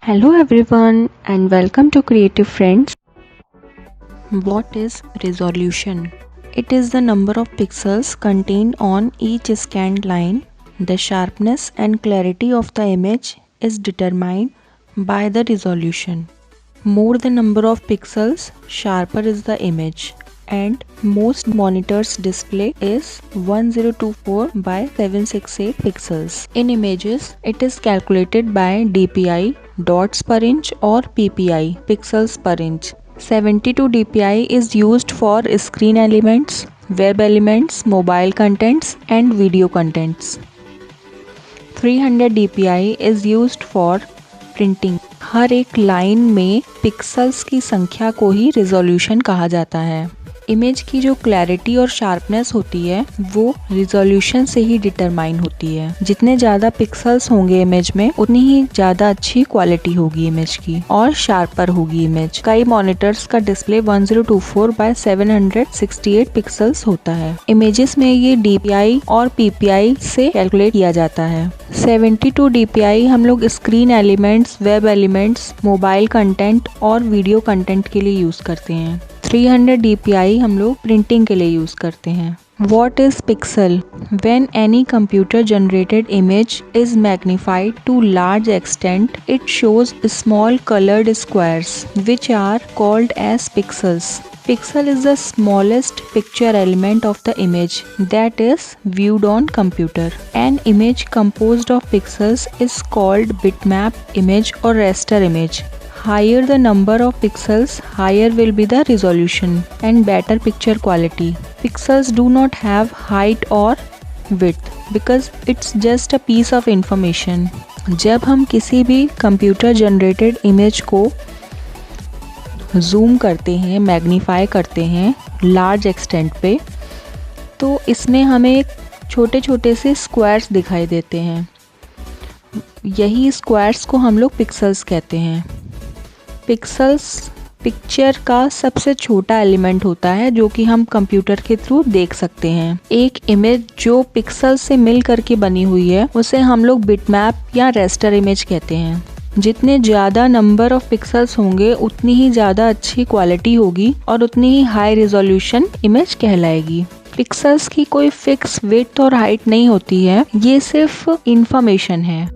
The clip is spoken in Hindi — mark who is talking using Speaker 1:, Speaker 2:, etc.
Speaker 1: Hello everyone and welcome to CreativeFrndz. What is resolution? It is the number of pixels contained on each scanned line. The sharpness and clarity of the image is determined by the resolution. More the number of pixels, sharper is the image. And most monitors display is 1024 by 768 pixels. In images, it is calculated by DPI, dots per inch, or PPI, pixels per inch. 72 DPI is used for screen elements, web elements, mobile contents and video contents. 300 DPI is used for printing. हर एक लाइन में पिक्सल्स की संख्या को ही रिजोल्यूशन कहा जाता है। इमेज की जो क्लैरिटी और शार्पनेस होती है वो रिजोल्यूशन से ही डिटरमाइन होती है। जितने ज़्यादा पिक्सल्स होंगे इमेज में उतनी ही ज़्यादा अच्छी क्वालिटी होगी इमेज की और शार्पर होगी इमेज। कई मॉनिटर्स का डिस्प्ले 1024 बाय 768 पिक्सल्स होता है। इमेजेस में ये DPI और PPI से कैलकुलेट किया जाता है। 72 DPI हम लोग screen elements, web elements, mobile content और वीडियो कंटेंट के लिए यूज़ करते हैं। 300 DPI हम लोग प्रिंटिंग के लिए यूज़ करते हैं। What is pixel? When any computer generated image is magnified to large extent, it shows small colored squares which are called as pixels. Pixel is the smallest picture element of the image that is viewed on computer. An image composed of pixels is called bitmap image or raster image. Higher the number of pixels, higher will be the resolution and better picture quality. Pixels do not have height or width because it's just a piece of information. जब हम किसी भी कंप्यूटर जनरेटेड इमेज को जूम करते हैं, मैग्नीफाई करते हैं लार्ज एक्सटेंट पे, तो इसमें हमें छोटे छोटे से स्क्वायर्स दिखाई देते हैं। यही स्क्वायर्स को हम लोग पिक्सल्स कहते हैं। पिक्सल्स पिक्चर का सबसे छोटा एलिमेंट होता है जो कि हम कंप्यूटर के थ्रू देख सकते हैं। एक इमेज जो पिक्सल से मिल करके बनी हुई है उसे हम लोग बिटमैप या रेस्टर इमेज कहते हैं। जितने ज़्यादा नंबर ऑफ पिक्सल्स होंगे उतनी ही ज़्यादा अच्छी क्वालिटी होगी और उतनी ही हाई रिजोल्यूशन इमेज कहलाएगी। पिक्सल्स की कोई फिक्स विड्थ और हाइट नहीं होती है, ये सिर्फ इंफॉर्मेशन है।